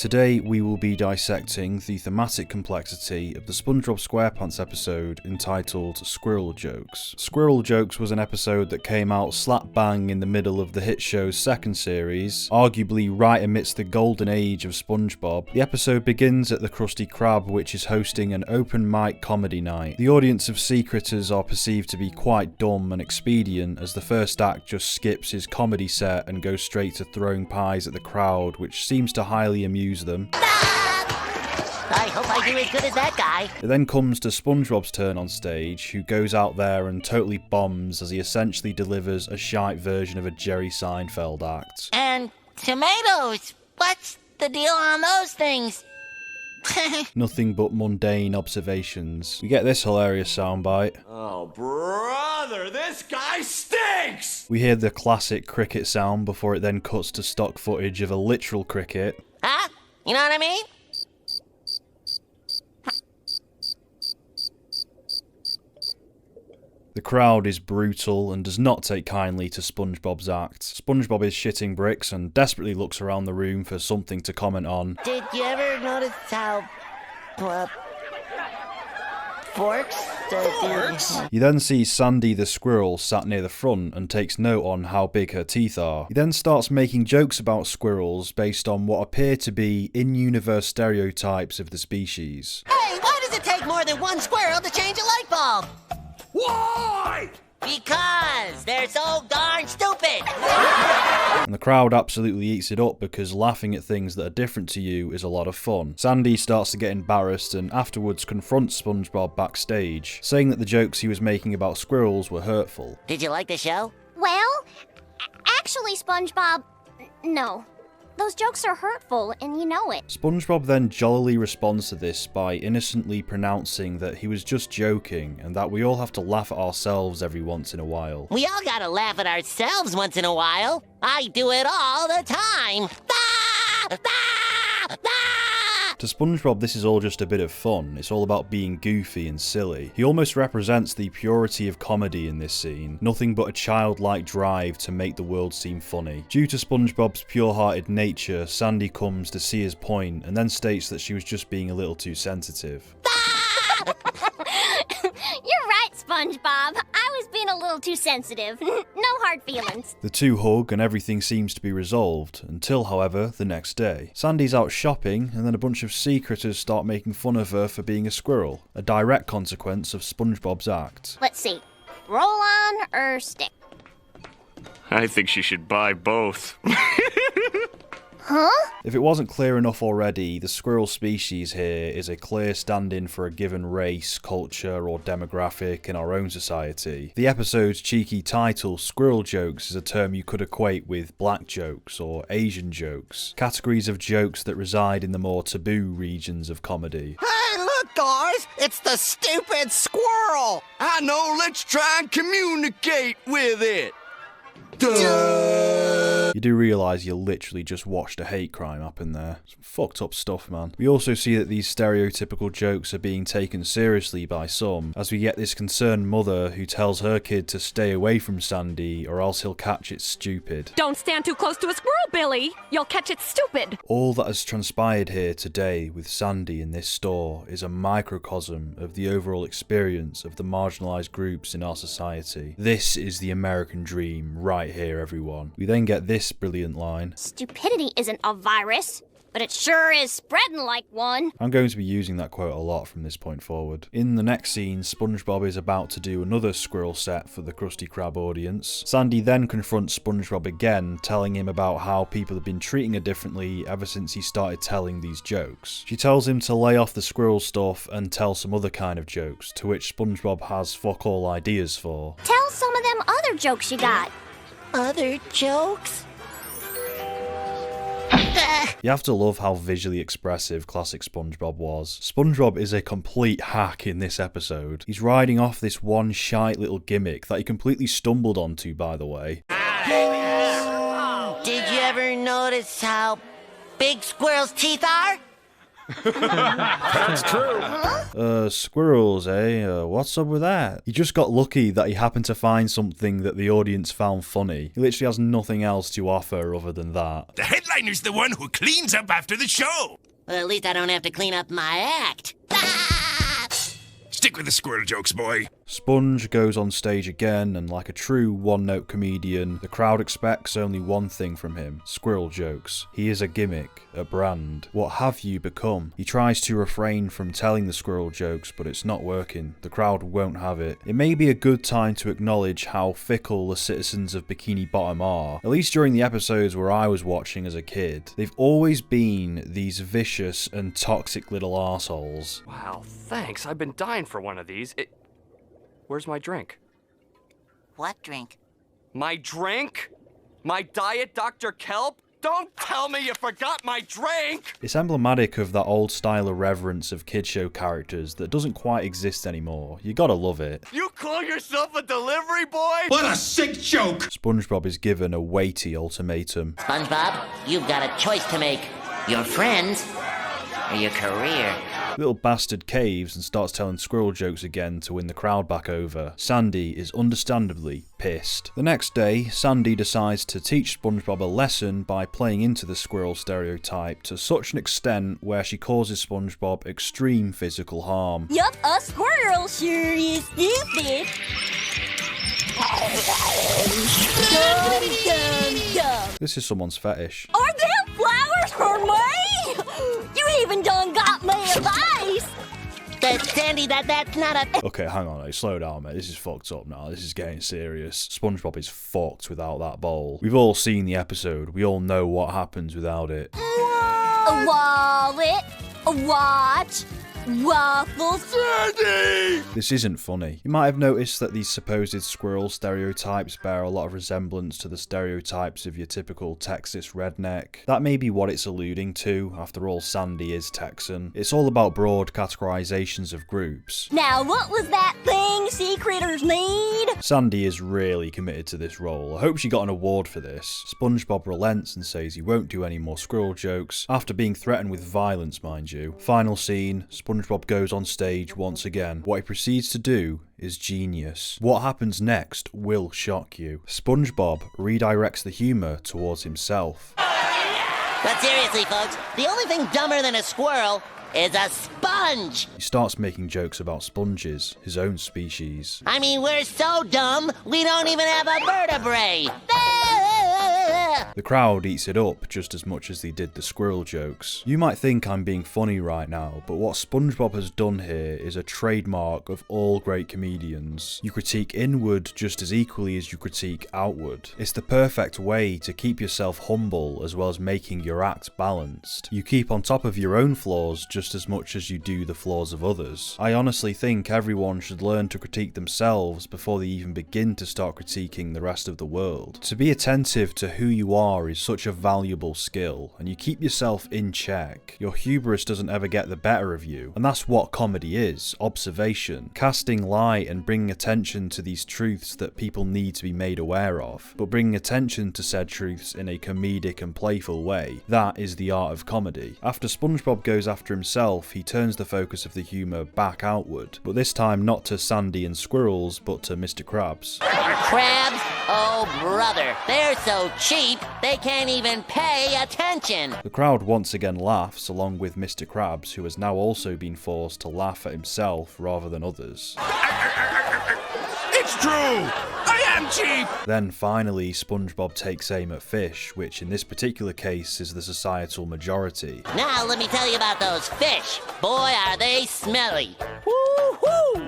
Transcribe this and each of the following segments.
Today we will be dissecting the thematic complexity of the SpongeBob SquarePants episode entitled Squirrel Jokes. Squirrel Jokes was an episode that came out slap bang in the middle of the hit show's second series, arguably right amidst the golden age of SpongeBob. The episode begins at the Krusty Krab, which is hosting an open mic comedy night. The audience of sea critters are perceived to be quite dumb and expedient, as the first act just skips his comedy set and goes straight to throwing pies at the crowd, which seems to highly amuse them. I hope I do as good as that guy. It then comes to SpongeBob's turn on stage, who goes out there and totally bombs as he essentially delivers a shite version of a Jerry Seinfeld act. And tomatoes. What's the deal on those things? Nothing but mundane observations. We get this hilarious soundbite. Oh, brother, this guy stinks! We hear the classic cricket sound before it then cuts to stock footage of a literal cricket. Huh? You know what I mean? The crowd is brutal and does not take kindly to SpongeBob's act. SpongeBob is shitting bricks and desperately looks around the room for something to comment on. Did you ever notice how... forks? You then see Sandy the squirrel sat near the front and takes note on how big her teeth are. He then starts making jokes about squirrels based on what appear to be in-universe stereotypes of the species. Hey, why does it take more than one squirrel to change a light bulb? Why? Because they're so darn stupid. And the crowd absolutely eats it up because laughing at things that are different to you is a lot of fun. Sandy starts to get embarrassed and afterwards confronts SpongeBob backstage, saying that the jokes he was making about squirrels were hurtful. Did you like the show? Well, actually, SpongeBob, no. Those jokes are hurtful, and you know it. SpongeBob then jollily responds to this by innocently pronouncing that he was just joking and that we all have to laugh at ourselves every once in a while. We all gotta laugh at ourselves once in a while. I do it all the time. To SpongeBob, this is all just a bit of fun. It's all about being goofy and silly. He almost represents the purity of comedy in this scene, nothing but a childlike drive to make the world seem funny. Due to SpongeBob's pure-hearted nature, Sandy comes to see his point and then states that she was just being a little too sensitive. You're right, SpongeBob. I was being a little too sensitive. No hard feelings. The two hug and everything seems to be resolved, until, however, the next day. Sandy's out shopping and then a bunch of sea critters start making fun of her for being a squirrel, a direct consequence of SpongeBob's act. Let's see. Roll on or stick? I think she should buy both. Huh? If it wasn't clear enough already, the squirrel species here is a clear stand-in for a given race, culture, or demographic in our own society. The episode's cheeky title, Squirrel Jokes, is a term you could equate with black jokes or Asian jokes, categories of jokes that reside in the more taboo regions of comedy. Hey, look, guys! It's the stupid squirrel! I know, let's try and communicate with it. You do realise you literally just watched a hate crime happen there. Some fucked up stuff, man. We also see that these stereotypical jokes are being taken seriously by some, as we get this concerned mother who tells her kid to stay away from Sandy or else he'll catch it stupid. Don't stand too close to a squirrel, Billy! You'll catch it stupid! All that has transpired here today with Sandy in this store is a microcosm of the overall experience of the marginalised groups in our society. This is the American dream right here, everyone. We then get this brilliant line. Stupidity isn't a virus, but it sure is spreading like one. I'm going to be using that quote a lot from this point forward. In the next scene, SpongeBob is about to do another squirrel set for the Krusty Krab audience. Sandy then confronts SpongeBob again, telling him about how people have been treating her differently ever since he started telling these jokes. She tells him to lay off the squirrel stuff and tell some other kind of jokes, to which SpongeBob has fuck all ideas for. Tell some of them other jokes you got. Other jokes? You have to love how visually expressive classic SpongeBob was. SpongeBob is a complete hack in this episode. He's riding off this one shite little gimmick that he completely stumbled onto, by the way. Did you ever notice how big squirrels' teeth are? That's true. Squirrels, eh? What's up with that? He just got lucky that he happened to find something that the audience found funny. He literally has nothing else to offer other than that. The headliner's the one who cleans up after the show. Well, at least I don't have to clean up my act. Stick with the squirrel jokes, boy. Sponge goes on stage again, and like a true one-note comedian, the crowd expects only one thing from him: squirrel jokes. He is a gimmick, a brand. What have you become? He tries to refrain from telling the squirrel jokes, but it's not working. The crowd won't have it. It may be a good time to acknowledge how fickle the citizens of Bikini Bottom are. At least during the episodes where I was watching as a kid, they've always been these vicious and toxic little arseholes. Wow, thanks. I've been dying for one of these. Where's my drink? What drink? My drink? My Diet Dr. Kelp? Don't tell me you forgot my drink! It's emblematic of that old style of reverence of kid show characters that doesn't quite exist anymore. You gotta love it. You call yourself a delivery boy? What a sick joke! Spongebob is given a weighty ultimatum. SpongeBob, you've got a choice to make. Your friends or your career. Little bastard caves and starts telling squirrel jokes again to win the crowd back over. Sandy is understandably pissed. The next day, Sandy decides to teach SpongeBob a lesson by playing into the squirrel stereotype to such an extent where she causes SpongeBob extreme physical harm. Yup, a squirrel sure is stupid. Dum, dum, dum. This is someone's fetish. Are them flowers for me? You even done got me advice. Sandy, that's not a... Okay, hang on, slow down, mate. This is fucked up now. This is getting serious. SpongeBob is fucked without that bowl. We've all seen the episode. We all know what happens without it. A wallet, a watch, waffles. Sandy! This isn't funny. You might have noticed that these supposed squirrel stereotypes bear a lot of resemblance to the stereotypes of your typical Texas redneck. That may be what it's alluding to. After all, Sandy is Texan. It's all about broad categorizations of groups. Now, what was that thing sea critters need? Sandy is really committed to this role. I hope she got an award for this. SpongeBob relents and says he won't do any more squirrel jokes, after being threatened with violence, mind you. Final scene, SpongeBob goes on stage once again. What he proceeds to do is genius. What happens next will shock you. SpongeBob redirects the humour towards himself. But seriously, folks, the only thing dumber than a squirrel is a sponge. He starts making jokes about sponges, his own species. I mean, we're so dumb, we don't even have a vertebrae. The crowd eats it up just as much as they did the squirrel jokes. You might think I'm being funny right now, but what SpongeBob has done here is a trademark of all great comedians. You critique inward just as equally as you critique outward. It's the perfect way to keep yourself humble as well as making your act balanced. You keep on top of your own flaws just as much as you do the flaws of others. I honestly think everyone should learn to critique themselves before they even begin to start critiquing the rest of the world. To be attentive to who you are is such a valuable skill, and you keep yourself in check. Your hubris doesn't ever get the better of you, and that's what comedy is: observation, casting light and bringing attention to these truths that people need to be made aware of, but bringing attention to said truths in a comedic and playful way. That is the art of comedy. After SpongeBob goes after himself, he turns the focus of the humour back outward, but this time not to Sandy and squirrels, but to Mr. Krabs. Crabs? Oh, brother, they're so cheap, they can't even pay attention. The crowd once again laughs, along with Mr. Krabs, who has now also been forced to laugh at himself rather than others. It's true! I am cheap! Then finally, SpongeBob takes aim at fish, which in this particular case is the societal majority. Now let me tell you about those fish. Boy, are they smelly.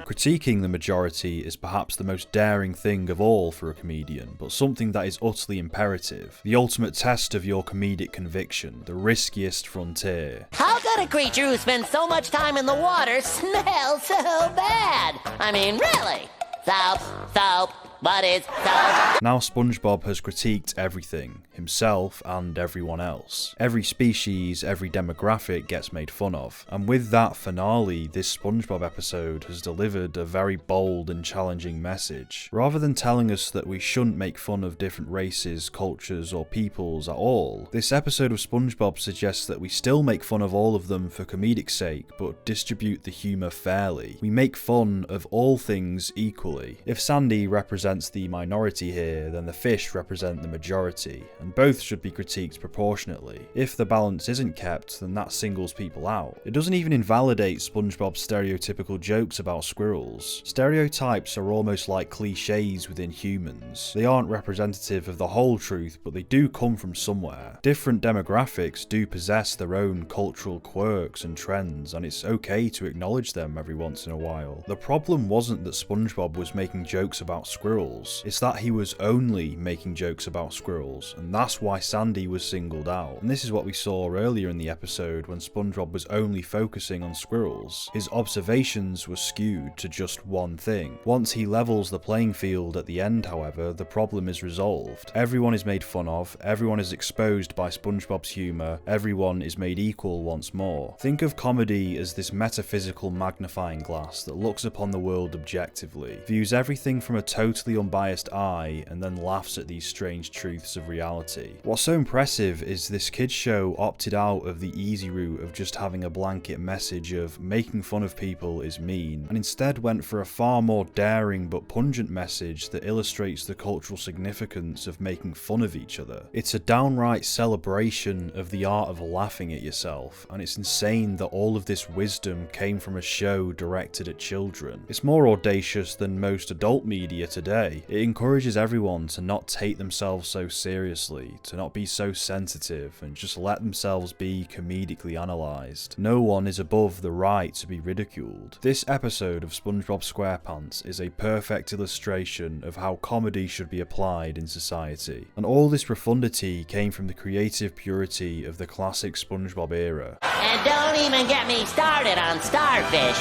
Critiquing the majority is perhaps the most daring thing of all for a comedian, but something that is utterly imperative. The ultimate test of your comedic conviction, the riskiest frontier. How could a creature who spends so much time in the water smell so bad? I mean, really? Soap, what is soap? Now SpongeBob has critiqued everything. himself and everyone else. Every species, every demographic gets made fun of. And with that finale, this SpongeBob episode has delivered a very bold and challenging message. Rather than telling us that we shouldn't make fun of different races, cultures, or peoples at all, this episode of SpongeBob suggests that we still make fun of all of them for comedic sake, but distribute the humour fairly. We make fun of all things equally. If Sandy represents the minority here, then the fish represent the majority, and both should be critiqued proportionately. If the balance isn't kept, then that singles people out. It doesn't even invalidate SpongeBob's stereotypical jokes about squirrels. Stereotypes are almost like cliches within humans. They aren't representative of the whole truth, but they do come from somewhere. Different demographics do possess their own cultural quirks and trends, and it's okay to acknowledge them every once in a while. The problem wasn't that SpongeBob was making jokes about squirrels, it's that he was only making jokes about squirrels, and that's why Sandy was singled out. And this is what we saw earlier in the episode when SpongeBob was only focusing on squirrels. His observations were skewed to just one thing. Once he levels the playing field at the end, however, the problem is resolved. Everyone is made fun of, everyone is exposed by SpongeBob's humour, everyone is made equal once more. Think of comedy as this metaphysical magnifying glass that looks upon the world objectively, views everything from a totally unbiased eye, and then laughs at these strange truths of reality. What's so impressive is this kids show opted out of the easy route of just having a blanket message of making fun of people is mean, and instead went for a far more daring but pungent message that illustrates the cultural significance of making fun of each other. It's a downright celebration of the art of laughing at yourself, and it's insane that all of this wisdom came from a show directed at children. It's more audacious than most adult media today. It encourages everyone to not take themselves so seriously, to not be so sensitive, and just let themselves be comedically analysed. No one is above the right to be ridiculed. This episode of SpongeBob SquarePants is a perfect illustration of how comedy should be applied in society. And all this profundity came from the creative purity of the classic SpongeBob era. And don't even get me started on starfish.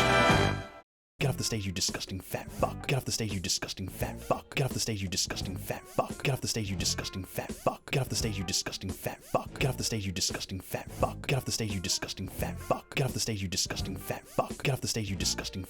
Get off the stage, you disgusting fat fuck. Get off the stage, you disgusting fat fuck. Get off the stage, you disgusting fat fuck. Get off the stage, you disgusting fat fuck. Get off the stage, you disgusting fat fuck. Get off the stage, you disgusting fat fuck. Get off the stage, you disgusting fat fuck. Get off the stage, you disgusting fat fuck. Get off the stage, you disgusting fat